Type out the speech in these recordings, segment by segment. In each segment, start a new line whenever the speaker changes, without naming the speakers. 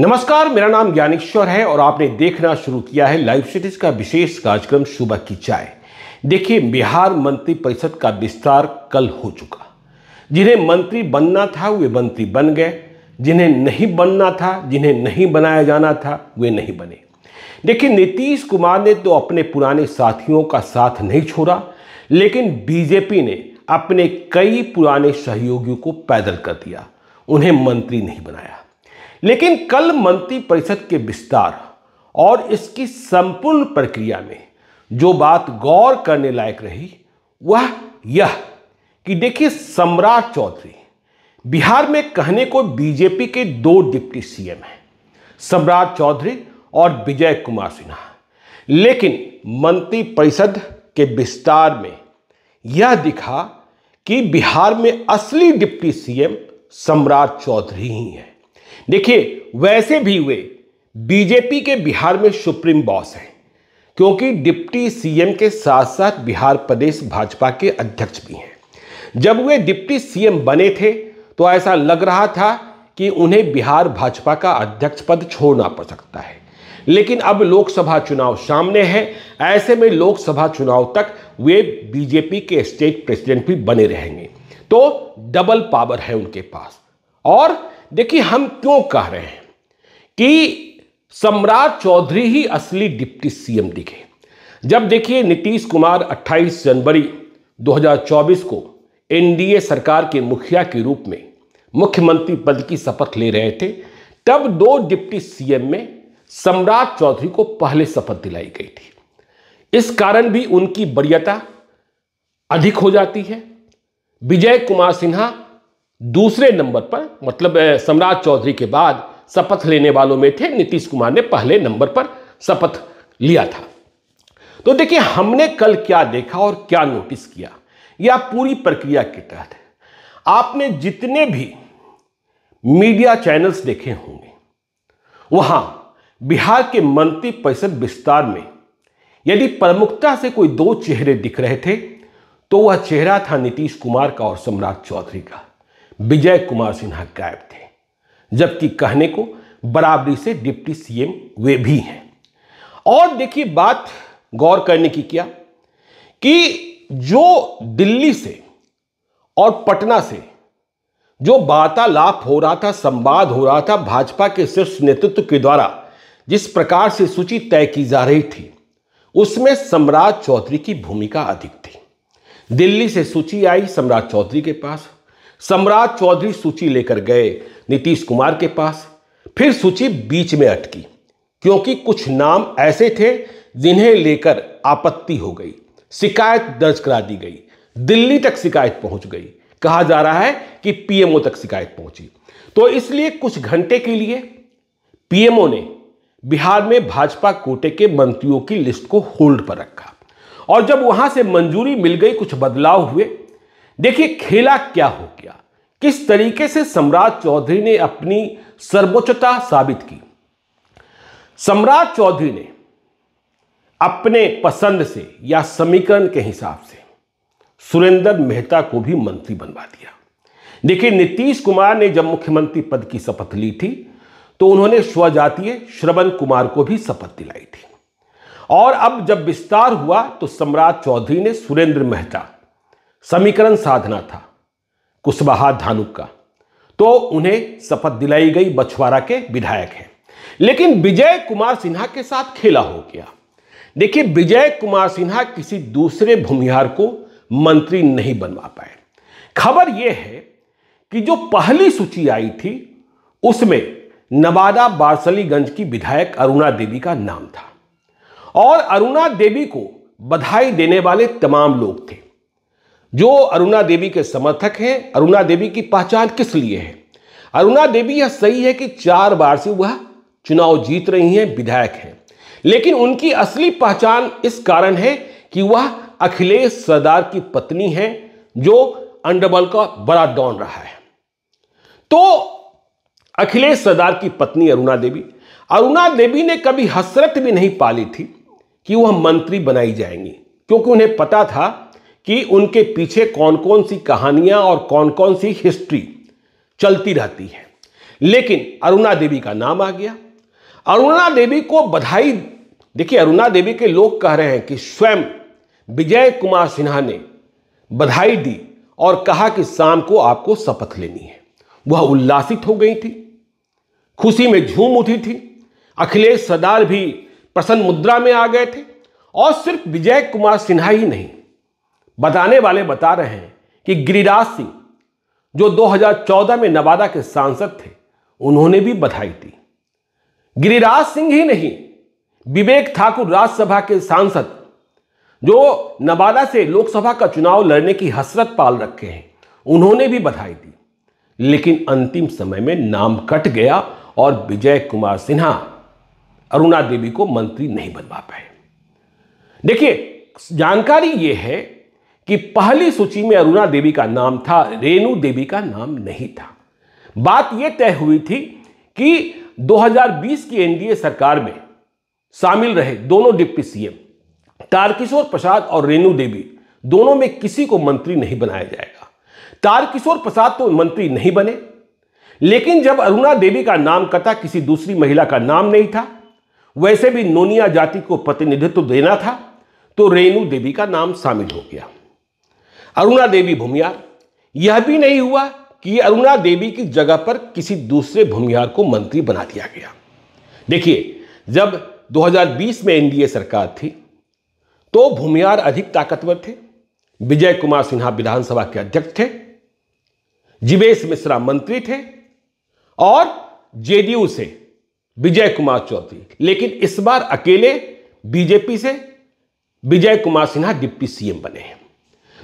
नमस्कार, मेरा नाम ज्ञानेश्वर है और आपने देखना शुरू किया है लाइव सिटीज का विशेष कार्यक्रम सुबह की चाय। देखिए, बिहार मंत्री परिषद का विस्तार कल हो चुका। जिन्हें मंत्री बनना था वे मंत्री बन गए, जिन्हें नहीं बनना था, जिन्हें नहीं बनाया जाना था, वे नहीं बने। देखिए, नीतीश कुमार ने तो अपने पुराने साथियों का साथ नहीं छोड़ा, लेकिन बीजेपी ने अपने कई पुराने सहयोगियों को पैदल कर दिया, उन्हें मंत्री नहीं बनाया। लेकिन कल मंत्री परिषद के विस्तार और इसकी संपूर्ण प्रक्रिया में जो बात गौर करने लायक रही वह यह कि देखिए, सम्राट चौधरी बिहार में कहने को बीजेपी के दो डिप्टी सीएम हैं, सम्राट चौधरी और विजय कुमार सिन्हा। लेकिन मंत्री परिषद के विस्तार में यह दिखा कि बिहार में असली डिप्टी सीएम सम्राट चौधरी ही हैं। देखिए, वैसे भी वे बीजेपी के बिहार में सुप्रीम बॉस हैं, क्योंकि डिप्टी सीएम के साथ साथ बिहार प्रदेश भाजपा के अध्यक्ष भी हैं। जब वे डिप्टी सीएम बने थे तो ऐसा लग रहा था कि उन्हें बिहार भाजपा का अध्यक्ष पद छोड़ना पड़ सकता है, लेकिन अब लोकसभा चुनाव सामने है। ऐसे में लोकसभा चुनाव तक वे बीजेपी के स्टेट प्रेसिडेंट भी बने रहेंगे, तो डबल पावर है उनके पास। और देखिए, हम क्यों कह रहे हैं कि सम्राट चौधरी ही असली डिप्टी सीएम दिखे। जब देखिए, नीतीश कुमार 28 जनवरी 2024 को एनडीए सरकार के मुखिया के रूप में मुख्यमंत्री पद की शपथ ले रहे थे, तब दो डिप्टी सीएम में सम्राट चौधरी को पहले शपथ दिलाई गई थी। इस कारण भी उनकी वरीयता अधिक हो जाती है। विजय कुमार सिन्हा दूसरे नंबर पर, मतलब सम्राट चौधरी के बाद शपथ लेने वालों में थे। नीतीश कुमार ने पहले नंबर पर शपथ लिया था। तो देखिए, हमने कल क्या देखा और क्या नोटिस किया, यह पूरी प्रक्रिया के तहत है। आपने जितने भी मीडिया चैनल्स देखे होंगे, वहां बिहार के मंत्री परिषद विस्तार में यदि प्रमुखता से कोई दो चेहरे दिख रहे थे तो वह चेहरा था नीतीश कुमार का और सम्राट चौधरी का। विजय कुमार सिन्हा गायब थे, जबकि कहने को बराबरी से डिप्टी सीएम वे भी हैं। और देखिए, बात गौर करने की क्या कि जो दिल्ली से और पटना से जो वार्तालाप हो रहा था, संवाद हो रहा था, भाजपा के शीर्ष नेतृत्व के द्वारा जिस प्रकार से सूची तय की जा रही थी, उसमें सम्राट चौधरी की भूमिका अधिक थी। दिल्ली से सूची आई सम्राट चौधरी के पास, सम्राट चौधरी सूची लेकर गए नीतीश कुमार के पास, फिर सूची बीच में अटकी, क्योंकि कुछ नाम ऐसे थे जिन्हें लेकर आपत्ति हो गई, शिकायत दर्ज करा दी गई, दिल्ली तक शिकायत पहुंच गई। कहा जा रहा है कि पीएमओ तक शिकायत पहुंची। तो इसलिए कुछ घंटे के लिए पीएमओ ने बिहार में भाजपा कोटे के मंत्रियों की लिस्ट को होल्ड पर रखा, और जब वहां से मंजूरी मिल गई, कुछ बदलाव हुए। देखिए, खेला क्या हो गया, किस तरीके से सम्राट चौधरी ने अपनी सर्वोच्चता साबित की। सम्राट चौधरी ने अपने पसंद से या समीकरण के हिसाब से सुरेंद्र मेहता को भी मंत्री बनवा दिया। देखिए, नीतीश कुमार ने जब मुख्यमंत्री पद की शपथ ली थी तो उन्होंने स्वजातीय श्रवण कुमार को भी शपथ दिलाई थी, और अब जब विस्तार हुआ तो सम्राट चौधरी ने सुरेंद्र मेहता, समीकरण साधना था कुशवाहा धानुक का, तो उन्हें शपथ दिलाई गई, बछवाड़ा के विधायक हैं। लेकिन विजय कुमार सिन्हा के साथ खेला हो गया। देखिए, विजय कुमार सिन्हा किसी दूसरे भूमिहार को मंत्री नहीं बनवा पाए। खबर यह है कि जो पहली सूची आई थी उसमें नवादा बारसलीगंज की विधायक अरुणा देवी का नाम था, और अरुणा देवी को बधाई देने वाले तमाम लोग थे जो अरुणा देवी के समर्थक हैं। अरुणा देवी की पहचान किस लिए है? अरुणा देवी यह सही है कि 4 बार से वह चुनाव जीत रही हैं, विधायक हैं, लेकिन उनकी असली पहचान इस कारण है कि वह अखिलेश सरदार की पत्नी है, जो अंडरवर्ल्ड का बड़ा डॉन रहा है। तो अखिलेश सरदार की पत्नी अरुणा देवी ने कभी हसरत भी नहीं पाली थी कि वह मंत्री बनाई जाएंगी, क्योंकि उन्हें पता था कि उनके पीछे कौन कौन सी कहानियां और कौन कौन सी हिस्ट्री चलती रहती है। लेकिन अरुणा देवी का नाम आ गया। अरुणा देवी को बधाई, देखिए अरुणा देवी के लोग कह रहे हैं कि स्वयं विजय कुमार सिन्हा ने बधाई दी और कहा कि शाम को आपको शपथ लेनी है। वह उल्लासित हो गई थी, खुशी में झूम उठी थी। अखिलेश सरदार भी प्रसन्न मुद्रा में आ गए थे। और सिर्फ विजय कुमार सिन्हा ही नहीं, बताने वाले बता रहे हैं कि गिरिराज सिंह जो 2014 में नवादा के सांसद थे, उन्होंने भी बधाई दी। गिरिराज सिंह ही नहीं, विवेक ठाकुर राज्यसभा के सांसद जो नवादा से लोकसभा का चुनाव लड़ने की हसरत पाल रखे हैं, उन्होंने भी बधाई दी। लेकिन अंतिम समय में नाम कट गया और विजय कुमार सिन्हा अरुणा देवी को मंत्री नहीं बनवा पाए। देखिए जानकारी यह है कि पहली सूची में अरुणा देवी का नाम था, रेणु देवी का नाम नहीं था। बात यह तय हुई थी कि 2020 की एनडीए सरकार में शामिल रहे दोनों डिप्टी सीएम तारकिशोर प्रसाद और रेणु देवी, दोनों में किसी को मंत्री नहीं बनाया जाएगा। तारकिशोर प्रसाद तो मंत्री नहीं बने, लेकिन जब अरुणा देवी का नाम कटा, किसी दूसरी महिला का नाम नहीं था, वैसे भी नोनिया जाति को प्रतिनिधित्व देना था, तो रेणु देवी का नाम शामिल हो गया। अरुणा देवी भूमिहार, यह भी नहीं हुआ कि अरुणा देवी की जगह पर किसी दूसरे भूमिहार को मंत्री बना दिया गया। देखिए जब 2020 में एनडीए सरकार थी तो भूमिहार अधिक ताकतवर थे। विजय कुमार सिन्हा विधानसभा के अध्यक्ष थे, जीवेश मिश्रा मंत्री थे और जेडीयू से विजय कुमार चौधरी। लेकिन इस बार अकेले बीजेपी से विजय कुमार सिन्हा डिप्टी सीएम बने हैं।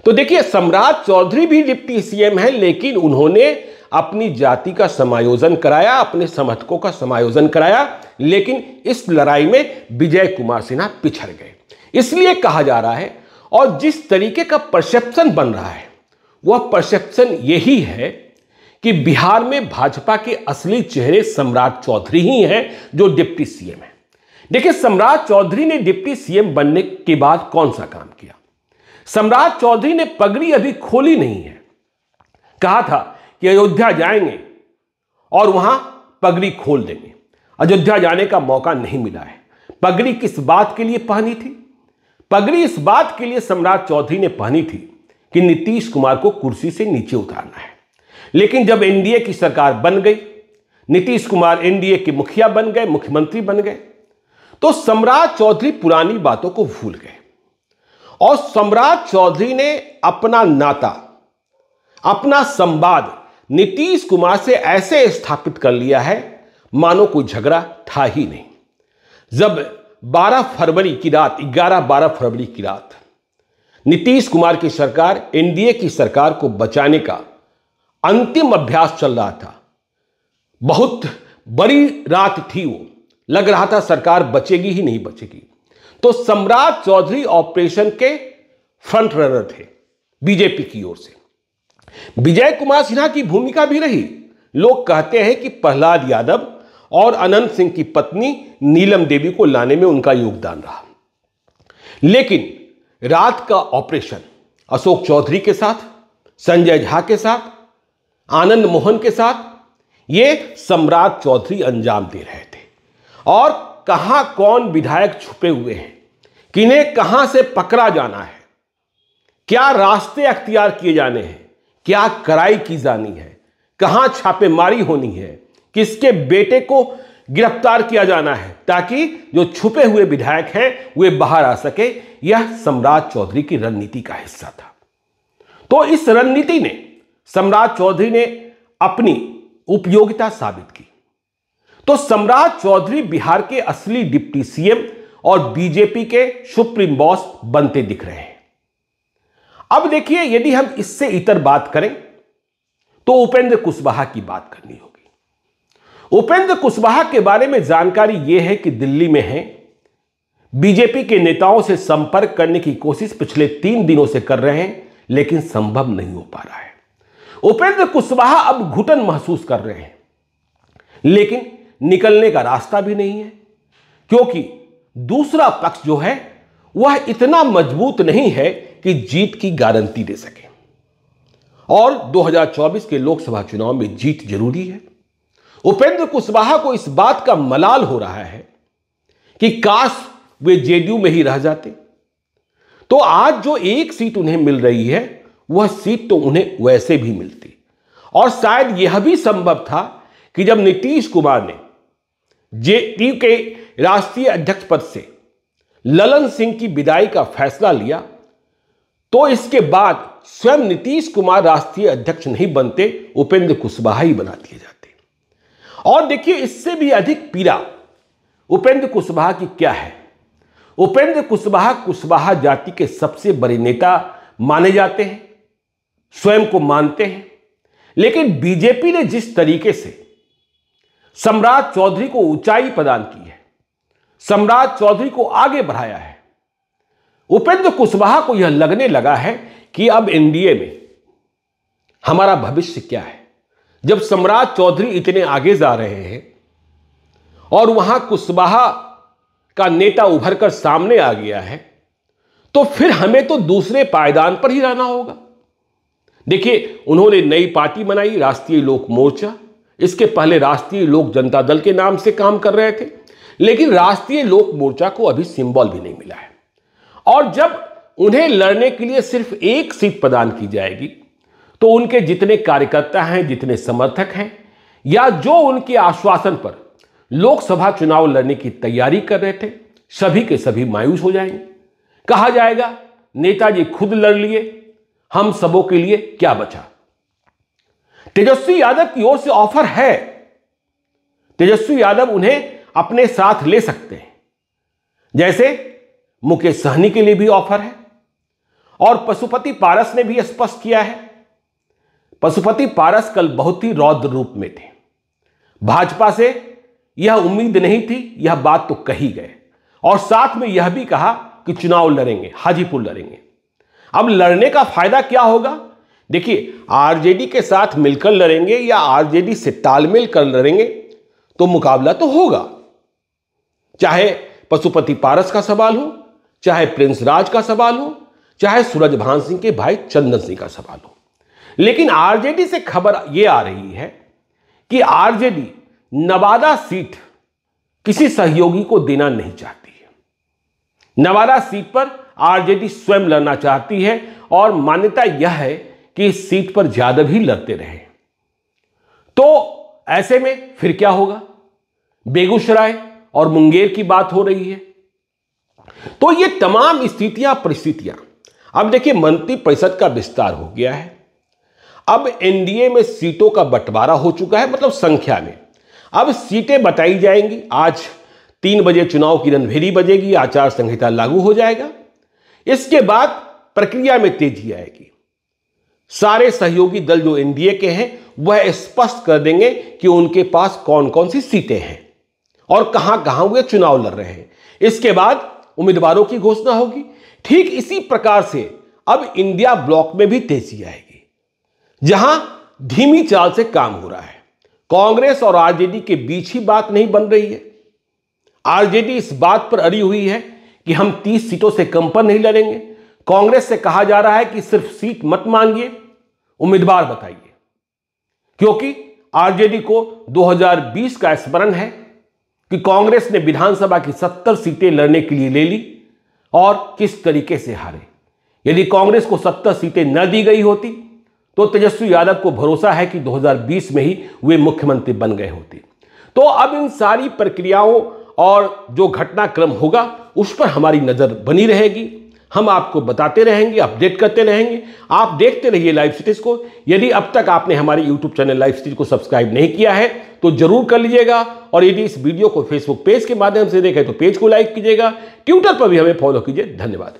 तो देखिए सम्राट चौधरी भी डिप्टी सीएम है, लेकिन उन्होंने अपनी जाति का समायोजन कराया, अपने समर्थकों का समायोजन कराया, लेकिन इस लड़ाई में विजय कुमार सिन्हा पिछड़ गए। इसलिए कहा जा रहा है, और जिस तरीके का परसेप्शन बन रहा है वह परसेप्शन यही है कि बिहार में भाजपा के असली चेहरे सम्राट चौधरी ही हैं जो डिप्टी सीएम है। देखिए सम्राट चौधरी ने डिप्टी सीएम बनने के बाद कौन सा काम किया? सम्राट चौधरी ने पगड़ी अभी खोली नहीं है। कहा था कि अयोध्या जाएंगे और वहां पगड़ी खोल देंगे। अयोध्या जाने का मौका नहीं मिला है। पगड़ी किस बात के लिए पहनी थी? पगड़ी इस बात के लिए सम्राट चौधरी ने पहनी थी कि नीतीश कुमार को कुर्सी से नीचे उतारना है। लेकिन जब एनडीए की सरकार बन गई, नीतीश कुमार एनडीए के मुखिया बन गए, मुख्यमंत्री बन गए, तो सम्राट चौधरी पुरानी बातों को भूल गए और सम्राट चौधरी ने अपना नाता, अपना संवाद नीतीश कुमार से ऐसे स्थापित कर लिया है मानो कोई झगड़ा था ही नहीं। जब 12 फरवरी की रात, 11-12 फरवरी की रात नीतीश कुमार की सरकार एनडीए की सरकार को बचाने का अंतिम अभ्यास चल रहा था, बहुत बड़ी रात थी, वो लग रहा था सरकार बचेगी ही नहीं बचेगी, तो सम्राट चौधरी ऑपरेशन के फ्रंट रनर थे बीजेपी की ओर से। विजय कुमार सिन्हा की भूमिका भी रही। लोग कहते हैं कि प्रहलाद यादव और अनंत सिंह की पत्नी नीलम देवी को लाने में उनका योगदान रहा। लेकिन रात का ऑपरेशन अशोक चौधरी के साथ, संजय झा के साथ, आनंद मोहन के साथ ये सम्राट चौधरी अंजाम दे रहे थे। और कहां कौन विधायक छुपे हुए हैं, किन्हें कहां से पकड़ा जाना है, क्या रास्ते अख्तियार किए जाने हैं, क्या कराई की जानी है, कहां छापेमारी होनी है, किसके बेटे को गिरफ्तार किया जाना है, ताकि जो छुपे हुए विधायक हैं वे बाहर आ सके, यह सम्राट चौधरी की रणनीति का हिस्सा था। तो इस रणनीति ने सम्राट चौधरी ने अपनी उपयोगिता साबित की। तो सम्राट चौधरी बिहार के असली डिप्टी सीएम और बीजेपी के सुप्रीम बॉस बनते दिख रहे हैं। अब देखिए, यदि हम इससे इतर बात करें तो उपेंद्र कुशवाहा की बात करनी होगी। उपेंद्र कुशवाहा के बारे में जानकारी यह है कि दिल्ली में हैं, बीजेपी के नेताओं से संपर्क करने की कोशिश पिछले 3 दिनों से कर रहे हैं, लेकिन संभव नहीं हो पा रहा है। उपेंद्र कुशवाहा अब घुटन महसूस कर रहे हैं, लेकिन निकलने का रास्ता भी नहीं है, क्योंकि दूसरा पक्ष जो है वह इतना मजबूत नहीं है कि जीत की गारंटी दे सके। और 2024 के लोकसभा चुनाव में जीत जरूरी है। उपेंद्र कुशवाहा को इस बात का मलाल हो रहा है कि काश वे जेडीयू में ही रह जाते। तो आज जो एक सीट उन्हें मिल रही है वह सीट तो उन्हें वैसे भी मिलती, और शायद यह भी संभव था कि जब नीतीश कुमार ने जेडीयू के राष्ट्रीय अध्यक्ष पद से ललन सिंह की विदाई का फैसला लिया तो इसके बाद स्वयं नीतीश कुमार राष्ट्रीय अध्यक्ष नहीं बनते, उपेंद्र कुशवाहा ही बना दिए जाते। और देखिए, इससे भी अधिक पीड़ा उपेंद्र कुशवाहा की क्या है। उपेंद्र कुशवाहा कुशवाहा जाति के सबसे बड़े नेता माने जाते हैं, स्वयं को मानते हैं, लेकिन बीजेपी ने जिस तरीके से सम्राट चौधरी को ऊंचाई प्रदान की है, सम्राट चौधरी को आगे बढ़ाया है, उपेंद्र कुशवाहा को यह लगने लगा है कि अब एनडीए में हमारा भविष्य क्या है। जब सम्राट चौधरी इतने आगे जा रहे हैं और वहां कुशवाहा का नेता उभर कर सामने आ गया है, तो फिर हमें तो दूसरे पायदान पर ही रहना होगा। देखिए, उन्होंने नई पार्टी बनाई, राष्ट्रीय लोक मोर्चा। इसके पहले राष्ट्रीय लोक जनता दल के नाम से काम कर रहे थे, लेकिन राष्ट्रीय लोक मोर्चा को अभी सिंबल भी नहीं मिला है। और जब उन्हें लड़ने के लिए सिर्फ एक सीट प्रदान की जाएगी तो उनके जितने कार्यकर्ता हैं, जितने समर्थक हैं, या जो उनके आश्वासन पर लोकसभा चुनाव लड़ने की तैयारी कर रहे थे, सभी के सभी मायूस हो जाएंगे। कहा जाएगा नेताजी खुद लड़ लिए, हम सबों के लिए क्या बचा। तेजस्वी यादव की ओर से ऑफर है, तेजस्वी यादव उन्हें अपने साथ ले सकते हैं, जैसे मुकेश सहनी के लिए भी ऑफर है। और पशुपति पारस ने भी स्पष्ट किया है। पशुपति पारस कल बहुत ही रौद्र रूप में थे, भाजपा से यह उम्मीद नहीं थी, यह बात तो कही गए, और साथ में यह भी कहा कि चुनाव लड़ेंगे, हाजीपुर लड़ेंगे। अब लड़ने का फायदा क्या होगा? देखिए, आरजेडी के साथ मिलकर लड़ेंगे या आरजेडी से तालमेल कर लड़ेंगे तो मुकाबला तो होगा, चाहे पशुपति पारस का सवाल हो, चाहे प्रिंस राज का सवाल हो, चाहे सूरजभान सिंह के भाई चंदन सिंह का सवाल हो। लेकिन आरजेडी से खबर यह आ रही है कि आरजेडी नवादा सीट किसी सहयोगी को देना नहीं चाहती है। नवादा सीट पर आरजेडी स्वयं लड़ना चाहती है, और मान्यता यह है कि इस सीट पर यादव ही लड़ते रहे। तो ऐसे में फिर क्या होगा? बेगूसराय और मुंगेर की बात हो रही है। तो ये तमाम स्थितियां परिस्थितियां, अब देखिए, मंत्रिपरिषद का विस्तार हो गया है। अब एनडीए में सीटों का बंटवारा हो चुका है, मतलब संख्या में। अब सीटें बताई जाएंगी। आज 3 बजे चुनाव की रणभेरी बजेगी, आचार संहिता लागू हो जाएगा। इसके बाद प्रक्रिया में तेजी आएगी। सारे सहयोगी दल जो एनडीए के हैं वह स्पष्ट कर देंगे कि उनके पास कौन कौन सी सीटें हैं और कहां कहां वे चुनाव लड़ रहे हैं। इसके बाद उम्मीदवारों की घोषणा होगी। ठीक इसी प्रकार से अब इंडिया ब्लॉक में भी तेजी आएगी, जहां धीमी चाल से काम हो रहा है। कांग्रेस और आरजेडी के बीच ही बात नहीं बन रही है। आरजेडी इस बात पर अड़ी हुई है कि हम 30 सीटों से कम पर नहीं लड़ेंगे। कांग्रेस से कहा जा रहा है कि सिर्फ सीट मत मांगिए, उम्मीदवार बताइए, क्योंकि आरजेडी को 2020 का स्मरण है कि कांग्रेस ने विधानसभा की 70 सीटें लड़ने के लिए ले ली और किस तरीके से हारे। यदि कांग्रेस को 70 सीटें न दी गई होती तो तेजस्वी यादव को भरोसा है कि 2020 में ही वे मुख्यमंत्री बन गए होते। तो अब इन सारी प्रक्रियाओं और जो घटनाक्रम होगा उस पर हमारी नजर बनी रहेगी। हम आपको बताते रहेंगे, अपडेट करते रहेंगे। आप देखते रहिए लाइव सिटीज को। यदि अब तक आपने हमारे यूट्यूब चैनल लाइव सिटीज को सब्सक्राइब नहीं किया है तो जरूर कर लीजिएगा, और यदि इस वीडियो को फेसबुक पेज के माध्यम से देखें तो पेज को लाइक कीजिएगा, ट्विटर पर भी हमें फॉलो कीजिए। धन्यवाद।